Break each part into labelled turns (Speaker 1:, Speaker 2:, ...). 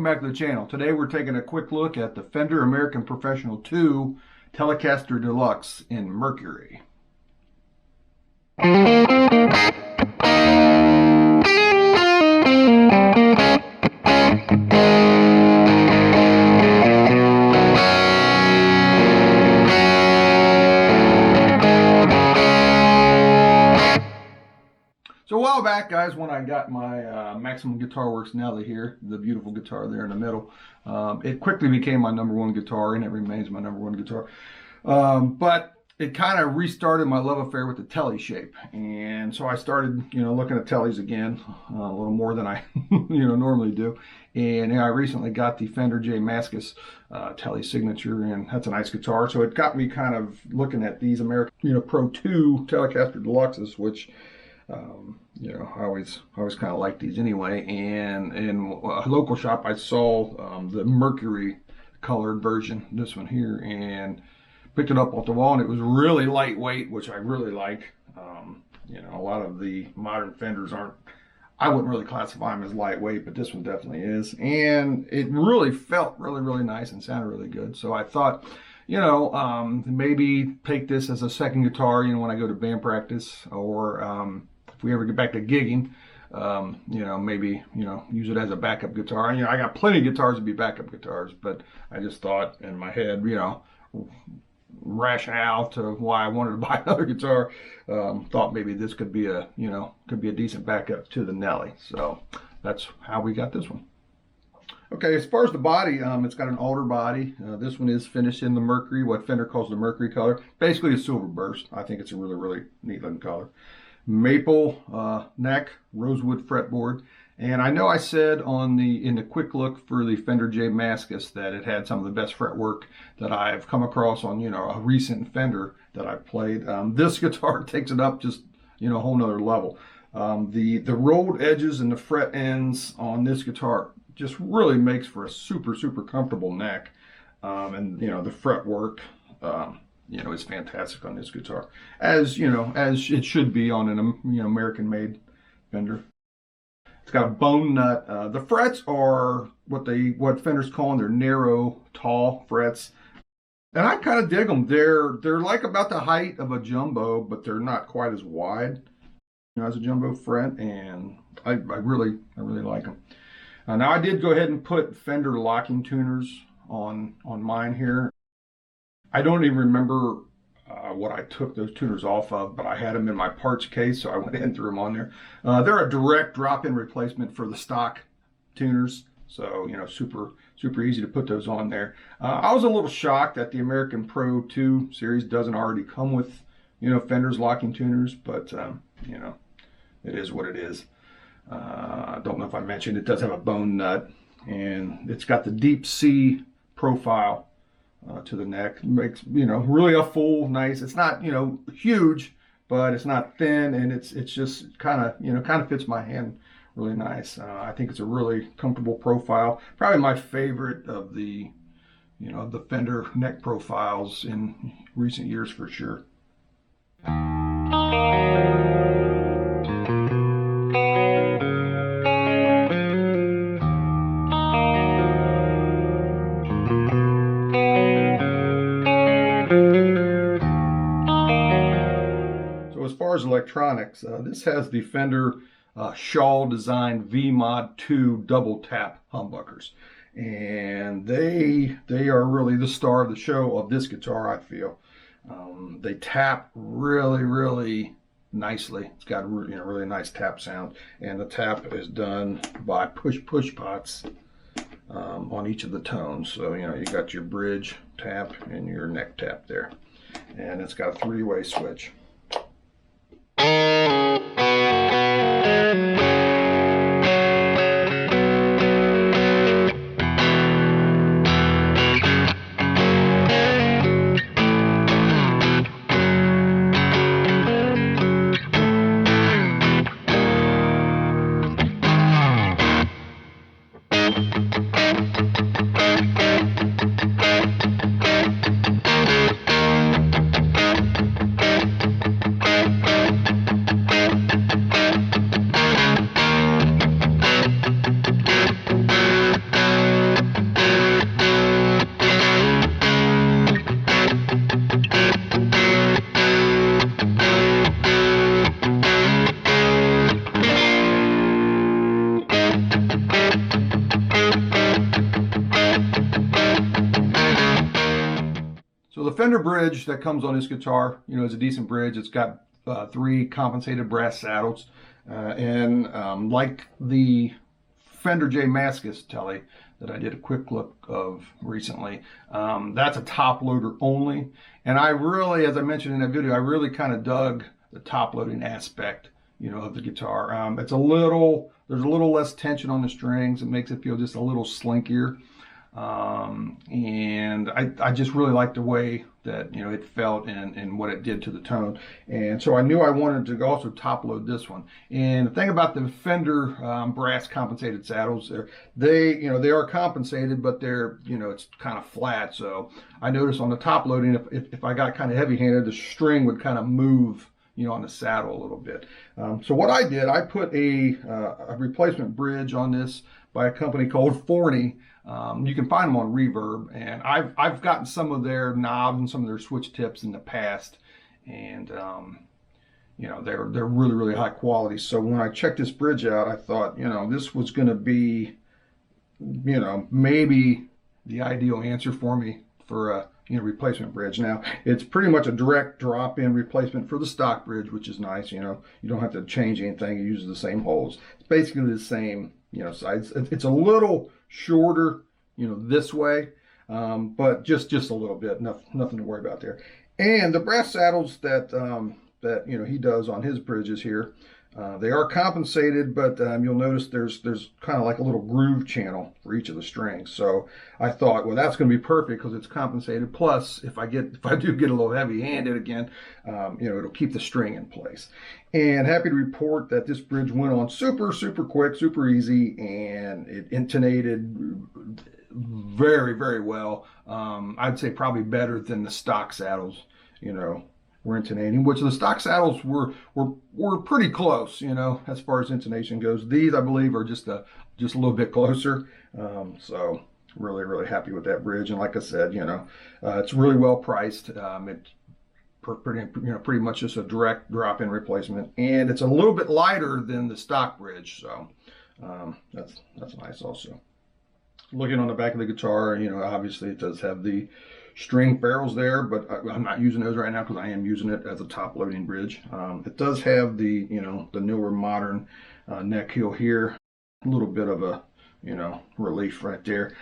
Speaker 1: welcome back to the channel. Today we're taking a quick look at the Fender American Professional II Telecaster Deluxe in Mercury. So a while back, guys, when I got my Maximum Guitar Works Nelly here, the beautiful guitar there in the middle, it quickly became my #1 guitar, and it remains my #1 guitar. But it kind of restarted my love affair with the Tele shape, and so I started, looking at Teles again, a little more than I, normally do. And I recently got the Fender J Mascis Tele Signature, and that's a nice guitar. So it got me kind of looking at these American, Pro II Telecaster Deluxes, which I always kind of like these anyway. And in a local shop, I saw the Mercury colored version, this one here, and picked it up off the wall, and it was really lightweight, which I really like. A lot of the modern Fenders aren't, I wouldn't really classify them as lightweight, but this one definitely is. And it really felt really nice and sounded really good. So I thought, maybe take this as a second guitar, when I go to band practice, or if we ever get back to gigging, maybe, use it as a backup guitar. I got plenty of guitars to be backup guitars, but I just thought in my head, rationale to why I wanted to buy another guitar, thought maybe this could be a, decent backup to the Nelly. So that's how we got this one. Okay, as far as the body, it's got an alder body. This one is finished in the Mercury, what Fender calls the Mercury color. Basically a silver burst. I think it's a really neat looking color. Maple neck, rosewood fretboard. And I know I said in the quick look for the Fender J Mascis that it had some of the best fretwork that I've come across on, a recent Fender that I've played. This guitar takes it up just, a whole nother level. The rolled edges and the fret ends on this guitar just really makes for a super comfortable neck. And the fretwork, is fantastic on this guitar, as it should be on an American-made Fender. It's got a bone nut. The frets are what Fender's calling their narrow, tall frets, and I kind of dig them. They're like about the height of a jumbo, but they're not quite as wide, as a jumbo fret, and I really like them. Now I did go ahead and put Fender locking tuners on mine here. I don't even remember what I took those tuners off of, but I had them in my parts case, so I went ahead and threw them on there. They're a direct drop-in replacement for the stock tuners, so super easy to put those on there. I was a little shocked that the American Pro II series doesn't already come with Fender's locking tuners, but it is what it is. I don't know if I mentioned it does have a bone nut, and it's got the deep C profile to the neck. Makes really a full, nice. It's not huge, but it's not thin, and it's just kind of fits my hand really nice. I think it's a really comfortable profile. Probably my favorite of the the Fender neck profiles in recent years for sure. As far as electronics, this has the Fender Shaw Design V-Mod 2 double tap humbuckers, and they are really the star of the show of this guitar, I feel. They tap really nicely. It's got really nice tap sound, and the tap is done by push pots on each of the tones. So you got your bridge tap and your neck tap there, and it's got a 3-way switch. So the Fender bridge that comes on this guitar, you know, is a decent bridge. It's got 3 compensated brass saddles, and like the Fender J Mascis Tele that I did a quick look of recently, that's a top loader only. And I really, as I mentioned in that video, I really kind of dug the top loading aspect, you know, of the guitar. It's a little, there's a little less tension on the strings. It makes it feel just a little slinkier. And I just really liked the way that, you know, it felt and what it did to the tone. And so I knew I wanted to also top load this one. And the thing about the Fender brass compensated saddles, they, you know, they are compensated, but they're, you know, it's kind of flat. So I noticed on the top loading, if I got kind of heavy handed, the string would kind of move, you know, on the saddle a little bit. So what I did, I put a replacement bridge on this by a company called BROWNIE. You can find them on Reverb, and I've gotten some of their knobs and some of their switch tips in the past, and you know, they're really, really high quality. So when I checked this bridge out, I thought, you know, this was going to be, you know, maybe the ideal answer for me for a, you know, replacement bridge. Now, it's pretty much a direct drop-in replacement for the stock bridge, which is nice. You know, you don't have to change anything. It uses the same holes. It's basically the same, you know, size. It's a little shorter, you know, this way, but just a little bit. Nothing to worry about there. And the brass saddles that that, you know, he does on his bridges here, they are compensated, but you'll notice there's kind of like a little groove channel for each of the strings. So I thought, well, that's going to be perfect because it's compensated. Plus, if I do get a little heavy-handed again, you know, it'll keep the string in place. And happy to report that this bridge went on super quick, super easy, and it intonated very, very well. I'd say probably better than the stock saddles, you know, were intonating, which the stock saddles were pretty close, you know, as far as intonation goes. These, I believe, are just a little bit closer. So really happy with that bridge. And like I said, you know, it's really well priced. It's pretty much just a direct drop-in replacement, and it's a little bit lighter than the stock bridge. So that's nice also. Looking on the back of the guitar, you know, obviously it does have the string barrels there, but I'm not using those right now because I am using it as a top loading bridge. It does have the, you know, the newer modern neck heel here. A little bit of a, you know, relief right there.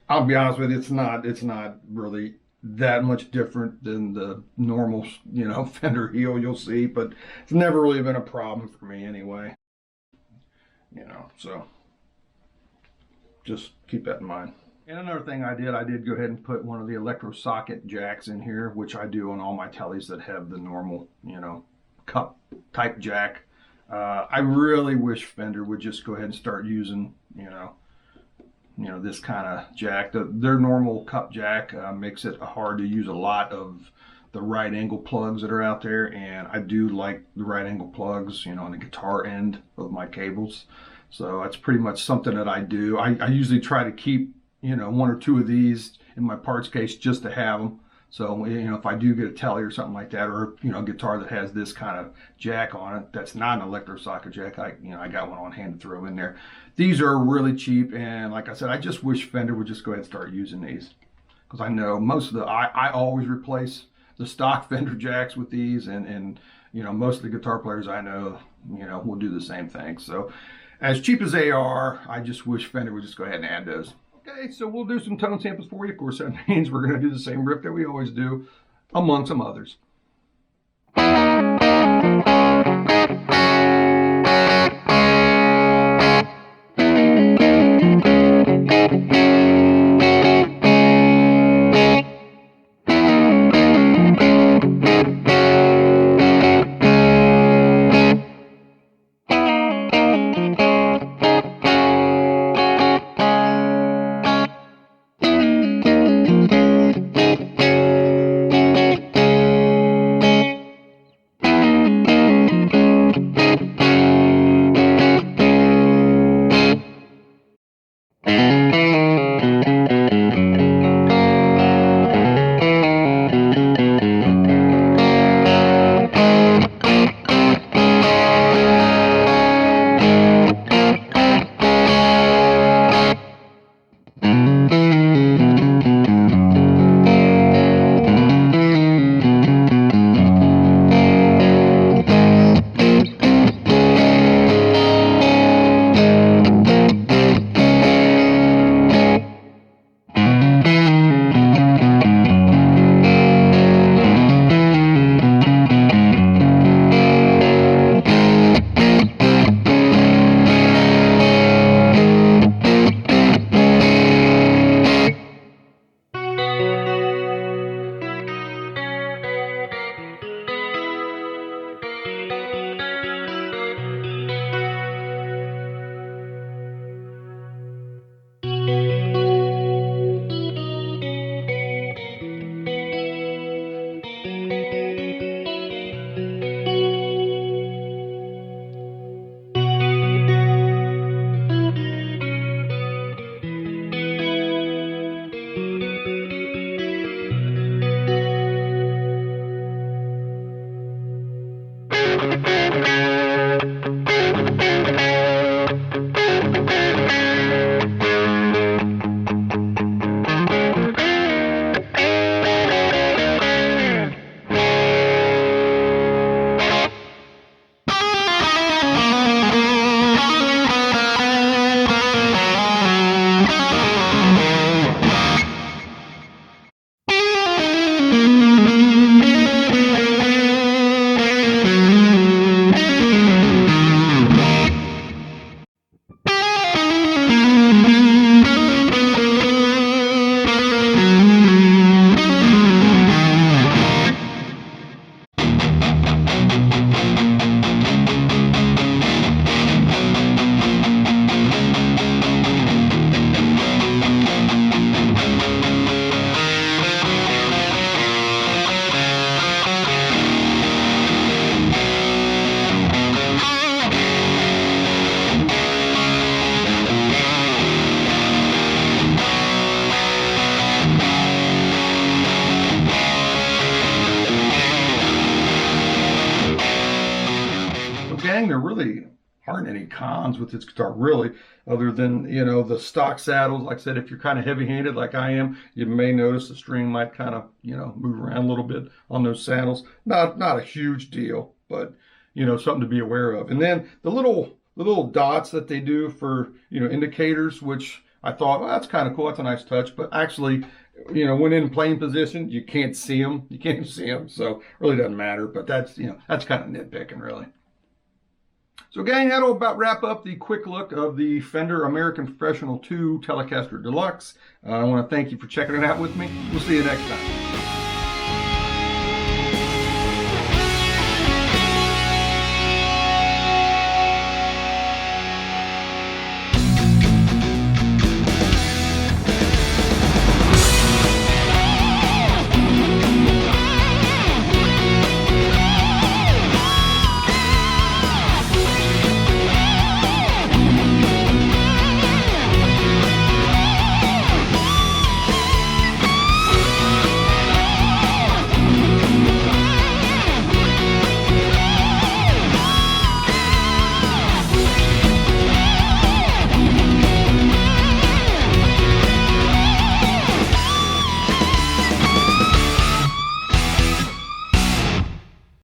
Speaker 1: I'll be honest with you, it's not really that much different than the normal, you know, Fender heel you'll see, but it's never really been a problem for me anyway. You know, so just keep that in mind. And another thing I did go ahead and put one of the electro socket jacks in here, which I do on all my teles that have the normal, you know, cup type jack. I really wish Fender would just go ahead and start using, you know, this kind of jack. Their normal cup jack makes it hard to use a lot of the right angle plugs that are out there, and I do like the right angle plugs, you know, on the guitar end of my cables. So that's pretty much something that I do. I usually try to keep, you know, 1 or 2 of these in my parts case just to have them. So, you know, if I do get a Tele or something like that, or, you know, a guitar that has this kind of jack on it, that's not an electro socket jack, I got one on hand to throw in there. These are really cheap, and like I said, I just wish Fender would just go ahead and start using these. Because I know most of I always replace the stock Fender jacks with these, and you know, most of the guitar players I know, you know, will do the same thing. So, as cheap as they are, I just wish Fender would just go ahead and add those. Okay, so we'll do some tone samples for you. Of course, that means we're going to do the same riff that we always do, among some others. thing, there really aren't any cons with this guitar, really, other than, you know, the stock saddles. Like I said, if you're kind of heavy-handed like I am, you may notice the string might kind of, you know, move around a little bit on those saddles. Not a huge deal, but, you know, something to be aware of. And then the little dots that they do for, you know, indicators, which I thought, well, that's kind of cool. That's a nice touch. But actually, you know, when in playing position, you can't see them. You can't see them. So it really doesn't matter. But that's, you know, that's kind of nitpicking, really. So gang, that'll about wrap up the quick look of the Fender American Professional II Telecaster Deluxe. I want to thank you for checking it out with me. We'll see you next time.